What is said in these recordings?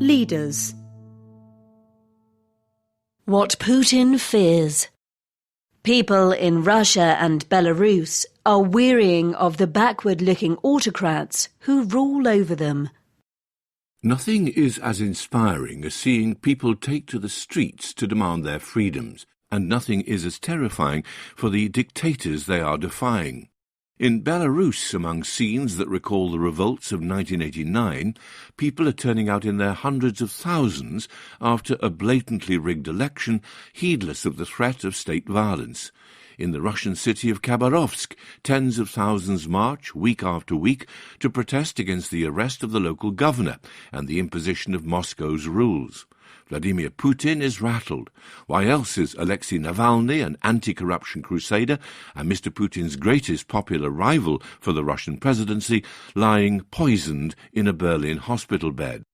Leaders. What Putin fears. People in Russia and Belarus are wearying of the backward-looking autocrats who rule over them. Nothing is as inspiring as seeing people take to the streets to demand their freedoms, and nothing is as terrifying for the dictators they are defying. In Belarus, among scenes that recall the revolts of 1989, people are turning out in their hundreds of thousands after a blatantly rigged election, heedless of the threat of state violence. In the Russian city of Khabarovsk, tens of thousands march week after week to protest against the arrest of the local governor and the imposition of Moscow's rules. Vladimir Putin is rattled. Why else is Alexei Navalny, an anti-corruption crusader and Mr. Putin's greatest popular rival for the Russian presidency, lying poisoned in a Berlin hospital bed?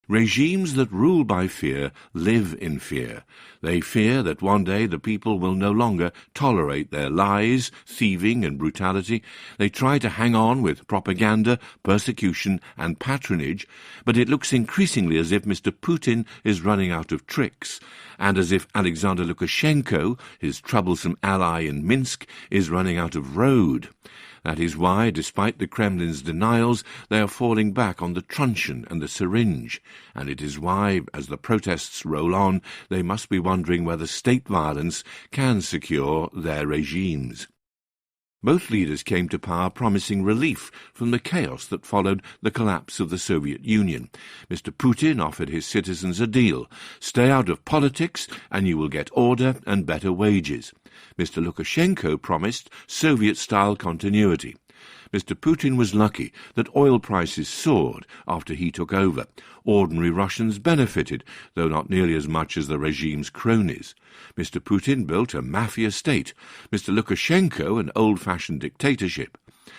Regimes that rule by fear live in fear. They fear that one day the people will no longer tolerate their lies, thieving and brutality. They try to hang on with propaganda, persecution and patronage, but it looks increasingly as if Mr. Putin is running out of tricks, and as if Alexander Lukashenko, his troublesome ally in Minsk, is running out of road. That is why, despite the Kremlin's denials, they are falling back on the truncheon and the syringe, and it is why, as the protests roll on, they must be wondering whether state violence can secure their regimes. Both leaders came to power promising relief from the chaos that followed the collapse of the Soviet Union. Mr. Putin offered his citizens a deal: stay out of politics and you will get order and better wages. Mr. Lukashenko promised Soviet-style continuity. Mr. Putin was lucky that oil prices soared after he took over. Ordinary Russians benefited, though not nearly as much as the regime's cronies. Mr. Putin built a mafia state. Mr. Lukashenko an old-fashioned dictatorship.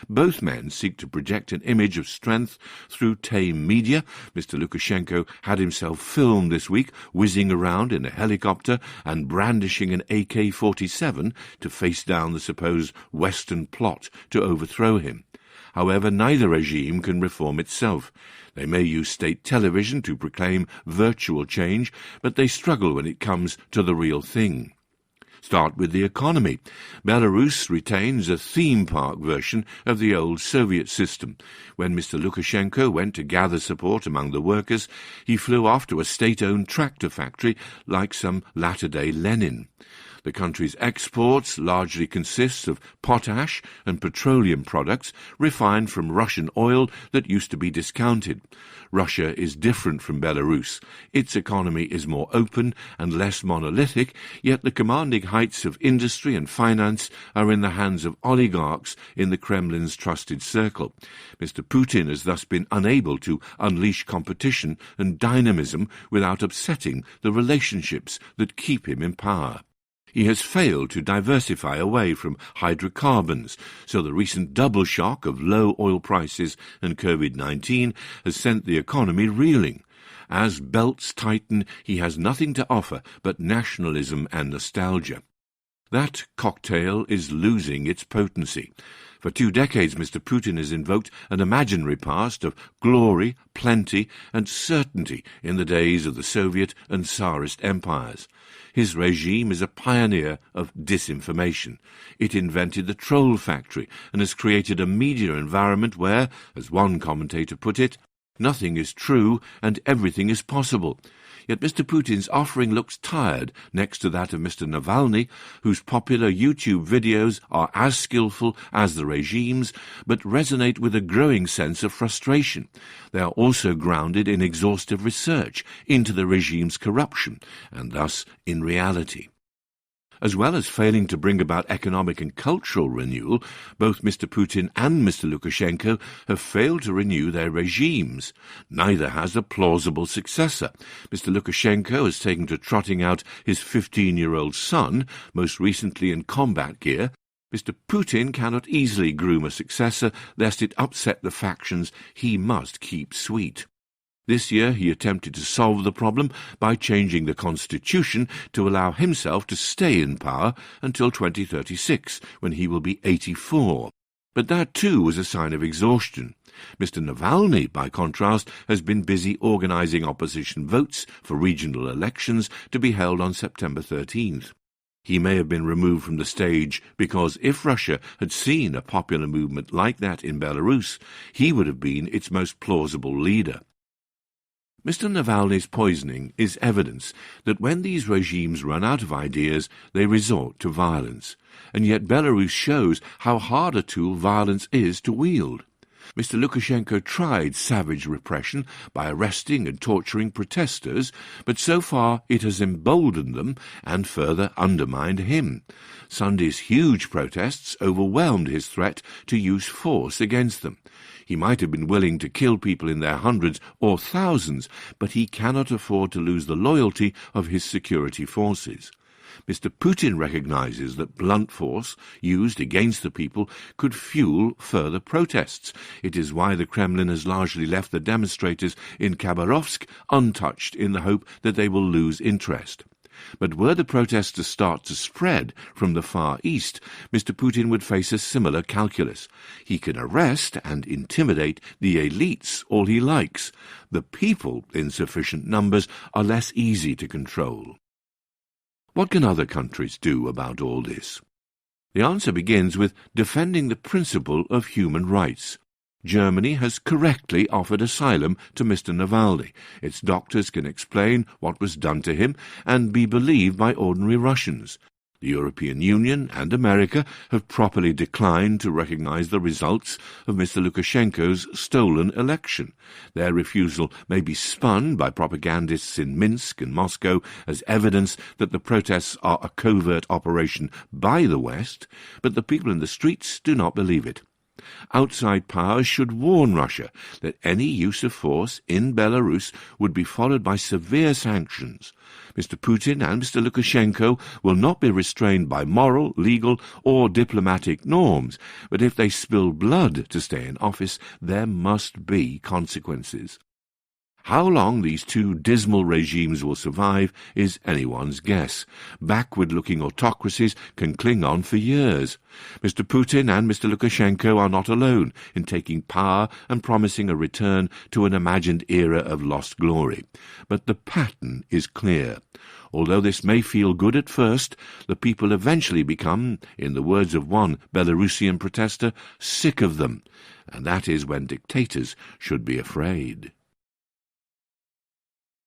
Both men seek to project an image of strength through tame media. Mr. Lukashenko had himself filmed this week whizzing around in a helicopter and brandishing an AK-47 to face down the supposed Western plot to overthrow him. However, neither regime can reform itself. They may use state television to proclaim virtual change, but they struggle when it comes to the real thing. Start with the economy. Belarus retains a theme park version of the old Soviet system. When Mr. Lukashenko went to gather support among the workers, he flew off to a state-owned tractor factory like some latter-day Lenin. The country's exports largely consist of potash and petroleum products refined from Russian oil that used to be discounted. Russia is different from Belarus. Its economy is more open and less monolithic, yet the commanding heights of industry and finance are in the hands of oligarchs in the Kremlin's trusted circle. Mr. Putin has thus been unable to unleash competition and dynamism without upsetting the relationships that keep him in power. He has failed to diversify away from hydrocarbons, so the recent double shock of low oil prices and COVID-19 has sent the economy reeling. As belts tighten, he has nothing to offer but nationalism and nostalgia. That cocktail is losing its potency. For 2 decades, Mr. Putin has invoked an imaginary past of glory, plenty, and certainty in the days of the Soviet and Tsarist empires. His regime is a pioneer of disinformation. It invented the troll factory and has created a media environment where, as one commentator put it, nothing is true and everything is possible. Yet Mr. Putin's offering looks tired next to that of Mr. Navalny, whose popular YouTube videos are as skillful as the regime's, but resonate with a growing sense of frustration. They are also grounded in exhaustive research into the regime's corruption, and thus in reality. As well as failing to bring about economic and cultural renewal, both Mr. Putin and Mr. Lukashenko have failed to renew their regimes. Neither has a plausible successor. Mr. Lukashenko has taken to trotting out his 15-year-old son, most recently in combat gear. Mr. Putin cannot easily groom a successor, lest it upset the factions he must keep sweet. This year he attempted to solve the problem by changing the constitution to allow himself to stay in power until 2036, when he will be 84. But that too was a sign of exhaustion. Mr. Navalny, by contrast, has been busy organising opposition votes for regional elections to be held on September 13th. He may have been removed from the stage because if Russia had seen a popular movement like that in Belarus, he would have been its most plausible leader. Mr. Navalny's poisoning is evidence that when these regimes run out of ideas, they resort to violence. And yet Belarus shows how hard a tool violence is to wield. Mr. Lukashenko tried savage repression by arresting and torturing protesters, but so far it has emboldened them and further undermined him. Sunday's huge protests overwhelmed his threat to use force against them. He might have been willing to kill people in their hundreds or thousands, but he cannot afford to lose the loyalty of his security forces. Mr. Putin recognizes that blunt force used against the people could fuel further protests. It is why the Kremlin has largely left the demonstrators in Khabarovsk untouched in the hope that they will lose interest. But were the protests to start to spread from the Far East, Mr. Putin would face a similar calculus. He can arrest and intimidate the elites all he likes. The people, in sufficient numbers, are less easy to control. What can other countries do about all this? The answer begins with defending the principle of human rights. Germany has correctly offered asylum to Mr. Navalny. Its doctors can explain what was done to him and be believed by ordinary Russians. The European Union and America have properly declined to recognize the results of Mr. Lukashenko's stolen election. Their refusal may be spun by propagandists in Minsk and Moscow as evidence that the protests are a covert operation by the West, but the people in the streets do not believe it. Outside powers should warn Russia that any use of force in Belarus would be followed by severe sanctions. Mr. Putin and Mr. Lukashenko will not be restrained by moral, legal, or diplomatic norms, but if they spill blood to stay in office, there must be consequences. How long these two dismal regimes will survive is anyone's guess. Backward-looking autocracies can cling on for years. Mr. Putin and Mr. Lukashenko are not alone in taking power and promising a return to an imagined era of lost glory. But the pattern is clear. Although this may feel good at first, the people eventually become, in the words of one Belarusian protester, sick of them. And that is when dictators should be afraid.